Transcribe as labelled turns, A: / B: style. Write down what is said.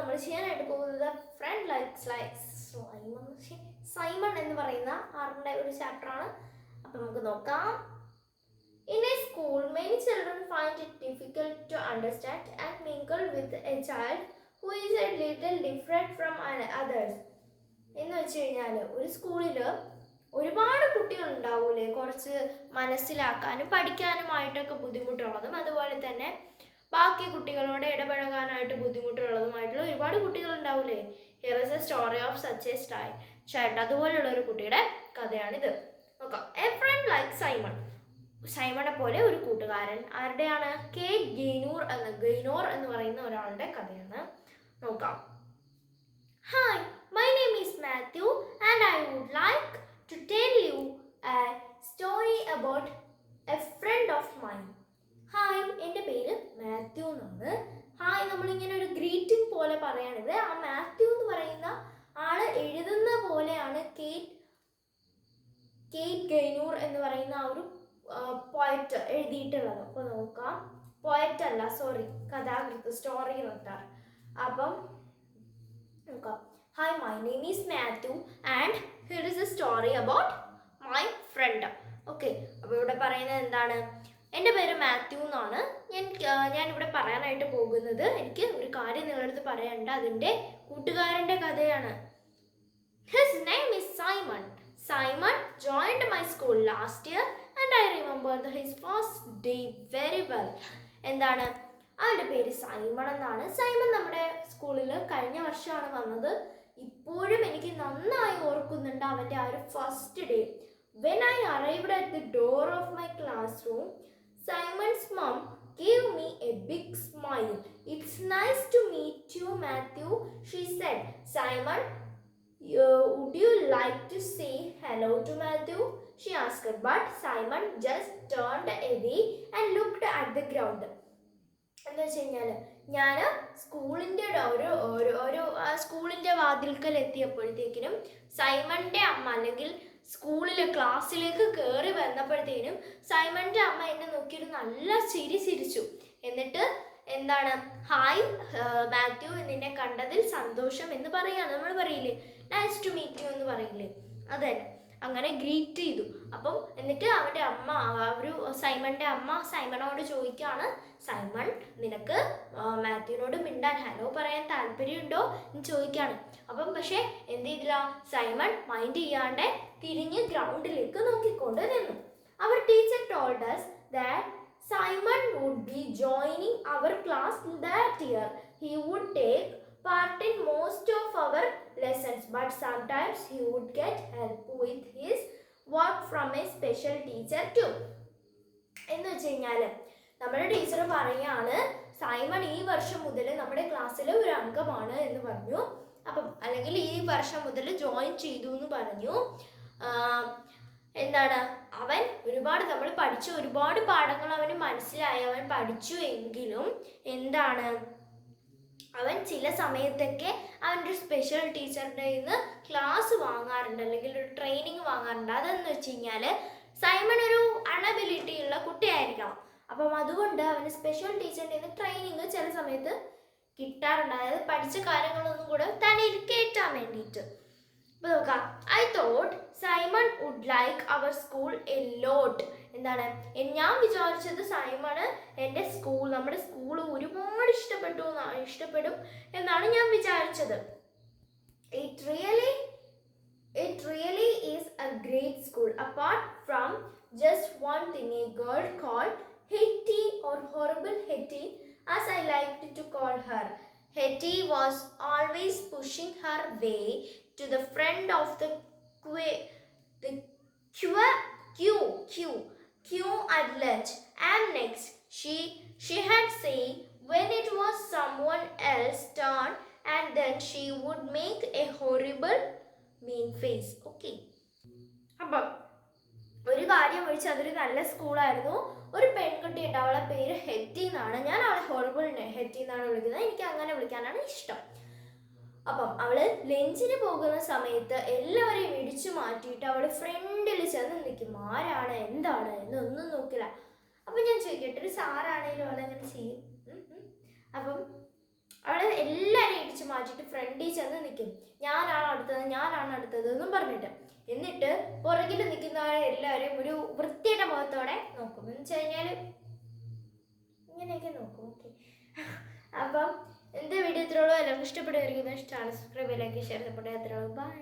A: നമ്മൾ ചെയ്യാനായിട്ട് പോകുന്നത് ഫ്രണ്ട് ലൈക്ക് സൈമൺ എന്ന് പറയുന്ന ആറിൻ്റെ ഒരു ചാപ്റ്ററാണ്. അപ്പം നമുക്ക് നോക്കാം. In a school, many children find it difficult to understand and mingle with a child who is a little different from others. എന്ന് വെച്ച് കഴിഞ്ഞാൽ ഒരു സ്കൂളിൽ ഒരുപാട് കുട്ടികൾ ഉണ്ടാവൂലേ, കുറച്ച് മനസ്സിലാക്കാനും പഠിക്കാനുമായിട്ടൊക്കെ ബുദ്ധിമുട്ടുള്ളതും അതുപോലെ തന്നെ ബാക്കി കുട്ടികളോട് ഇടപഴകാനായിട്ട് ബുദ്ധിമുട്ടുള്ളതുമായിട്ടുള്ള ഒരുപാട് കുട്ടികൾ ഉണ്ടാവൂലേ. Here is a story of such a child. അതുപോലെയുള്ള ഒരു കുട്ടിയുടെ കഥയാണിത്. നോക്കാം. A friend like Simon. സൈമണെ പോലെ ഒരു കൂട്ടുകാരൻ. ആരുടെയാണ്? ഗെയ്നോർ എന്ന് പറയുന്ന ഒരാളുടെ കഥയാണ്. നോക്കാം. Hi, my name is Matthew and I would like to tell you a story about a friend of mine. Hi, എൻ്റെ പേര് മാത്യു എന്നാണ്. ഹായ് നമ്മളിങ്ങനെ ഒരു ഗ്രീറ്റിംഗ് പോലെ പറയാണിത്. ആ മാത്യു എന്ന് പറയുന്ന ആള് എഴുതുന്ന പോലെയാണ് കേറ്റ് ഗെയ്നൂർ എന്ന് പറയുന്ന ആ ഒരു പോയറ്റ് എഴുതിയിട്ടുള്ളത്. അപ്പോൾ നോക്കാം. പോയറ്റ് അല്ല, സോറി, കഥാകൃത്ത്, സ്റ്റോറി റൈറ്റർ. അപ്പം നോക്കാം. Hi, my name is Matthew and here is a story about my friend. Okay, അപ്പോൾ ഇവിടെ പറയുന്നത് എന്താണ്? എൻ്റെ പേര് മാത്യു എന്നാണ്. ഞാനിവിടെ പറയാനായിട്ട് പോകുന്നത്, എനിക്ക് ഒരു കാര്യം നിങ്ങളുടെ അടുത്ത് പറയാനുണ്ട്. അതിൻ്റെ കൂട്ടുകാരൻ്റെ കഥയാണ്. His name is Simon. Simon joined my school last year and I remember his first day very well. എന്താണ്? അവൻ്റെ പേര് സൈമൺ എന്നാണ്. സൈമൺ നമ്മുടെ സ്കൂളിൽ കഴിഞ്ഞ വർഷമാണ് വന്നത്. ഇപ്പോഴും എനിക്ക് നന്നായി ഓർക്കുന്നുണ്ട് അവൻ്റെ ആ ഒരു first day. When I arrived at the door of my classroom, Simon's mom gave me a big smile. It's nice to meet you, Matthew, she said. Simon, would you like to say hello to Matthew? She asked, but Simon just turned away and looked at the ground. എന്താ വെച്ച് കഴിഞ്ഞാൽ ഞാൻ സ്കൂളിൻ്റെ വാതിൽക്കൽ എത്തിയപ്പോഴത്തേക്കിനും സൈമണിൻ്റെ അമ്മ, അല്ലെങ്കിൽ സ്കൂളിലെ ക്ലാസ്സിലേക്ക് കയറി വന്നപ്പോഴത്തേനും സൈമണിൻ്റെ അമ്മ എന്നെ നോക്കിയൊരു നല്ല ചിരിച്ചു. എന്നിട്ട് എന്താണ്? ഹായ് മാത്യു, നിന്നെ കണ്ടതിൽ സന്തോഷം എന്ന് പറയാണ്. നമ്മൾ പറയില്ലേ നൈസ് ടു മീറ്റ് യു എന്ന് പറയില്ലേ, അതെ, അങ്ങനെ ഗ്രീറ്റ് ചെയ്തു. അപ്പം എന്നിട്ട് അവൻ്റെ അമ്മ, ഒരു സൈമണിൻ്റെ അമ്മ സൈമണോട് ചോദിക്കുകയാണ്, സൈമൺ നിനക്ക് മാത്യുവിനോട് മിണ്ടാൻ, ഹലോ പറയാൻ താല്പര്യമുണ്ടോ എന്ന് ചോദിക്കുകയാണ്. അപ്പം പക്ഷേ എന്ത് ചെയ്തില്ല, സൈമൺ മൈൻഡ് ചെയ്യാണ്ട് തിരിഞ്ഞ് ഗ്രൗണ്ടിലേക്ക് നോക്കിക്കൊണ്ട് നിന്നു. അവർ teacher told us that Simon would be joining our class that year. He would take part in most of our lessons, but sometimes he would get help with his work from a special teacher too. എന്ന് വെച്ച് കഴിഞ്ഞാൽ നമ്മുടെ teacher പറയുകയാണ്, Simon ഈ വർഷം മുതൽ നമ്മുടെ ക്ലാസ്സിലെ ഒരു അംഗമാണ് എന്ന് പറഞ്ഞു. അപ്പം അല്ലെങ്കിൽ ഈ വർഷം മുതൽ ജോയിൻ ചെയ്തു എന്ന് പറഞ്ഞു. എന്താണ്, അവൻ നമ്മൾ പഠിച്ച ഒരുപാട് പാഠങ്ങൾ അവന് മനസ്സിലായി, അവൻ പഠിച്ചു. എങ്കിലും എന്താണ്, അവൻ ചില സമയത്തൊക്കെ അവൻ്റെ ഒരു സ്പെഷ്യൽ ടീച്ചറിൻ്റെ നിന്ന് ക്ലാസ് വാങ്ങാറുണ്ട്, അല്ലെങ്കിൽ ഒരു ട്രെയിനിങ് വാങ്ങാറുണ്ട്. അതെന്ന് വെച്ച് കഴിഞ്ഞാൽ സൈമൺ ഒരു അണബിലിറ്റി ഉള്ള കുട്ടിയായിരിക്കണം. അപ്പം അതുകൊണ്ട് അവന് സ്പെഷ്യൽ ടീച്ചറിൻ്റെ നിന്ന് ട്രെയിനിങ് ചില സമയത്ത് കിട്ടാറുണ്ട്. അതായത് പഠിച്ച കാര്യങ്ങളൊന്നും കൂടെ തലയിൽ കയറ്റാൻ വേണ്ടിയിട്ട്. അപ്പോൾ നോക്കാം. I thought Simon would like our school a lot. എന്താണ്, ഞാൻ വിചാരിച്ചത് സൈമണ് നമ്മുടെ സ്കൂൾ ഒരുപാട് ഇഷ്ടപ്പെടും എന്നാണ് ഞാൻ വിചാരിച്ചത്. It really is a great school. Apart from just one thing, a girl called Hetty, or horrible Hetty as I liked to call her. Hetty was always pushing her way to the front of the queue at lunch, and next she had said when it was someone else's turn, and then she would make a horrible mean face. Okay, അപ്പം ഒരു കാര്യം ഒഴിച്ച് അതൊരു നല്ല സ്കൂളായിരുന്നു. ഒരു പെൺകുട്ടി ഉണ്ട്, അവളെ പേര് ഹെറ്റി എന്നാണ്. ഞാൻ അവളെ ഹൊറിബിൾ ഹെറ്റി എന്നാണ് വിളിക്കുന്നത്. എനിക്ക് അങ്ങനെ വിളിക്കാനാണ് ഇഷ്ടം. അപ്പം അവള് ലഞ്ചിന് പോകുന്ന സമയത്ത് എല്ലാവരെയും ഇടിച്ചു മാറ്റിയിട്ട് അവള് ഫ്രണ്ടിൽ ചെന്ന് നിൽക്കും. ആരാണ് എന്താണ് എന്നൊന്നും നോക്കില്ല. അപ്പം ഞാൻ ചോദിക്കട്ടെ, ഒരു സാറാണേലും അവളെങ്ങനെ ചെയ്യും? അപ്പം അവള് എല്ലാവരെയും ഇടിച്ചു മാറ്റിയിട്ട് ഫ്രണ്ടിൽ ചെന്ന് നിൽക്കും. ഞാനാണ് അടുത്തത് എന്നും പറഞ്ഞിട്ട്. എന്നിട്ട് പുറകിൽ നിൽക്കുന്നവരെ എല്ലാവരും ഒരു വൃത്തിയുടെ മുഖത്തോടെ നോക്കും. എന്ന് വെച്ച് കഴിഞ്ഞാൽ ഇങ്ങനെയൊക്കെ നോക്കും. ഓക്കെ, അപ്പം എൻ്റെ വീഡിയോ ഇത്രയുള്ളൂ. എല്ലാവർക്കും ഇഷ്ടപ്പെടുമായിരിക്കും. ഇഷ്ടമാണ് സബ്സ്ക്രൈബ്, ലൈക്ക്, ഷെയർ, സപ്പോർട്ട് ചെയ്യാൻ. ബൈ.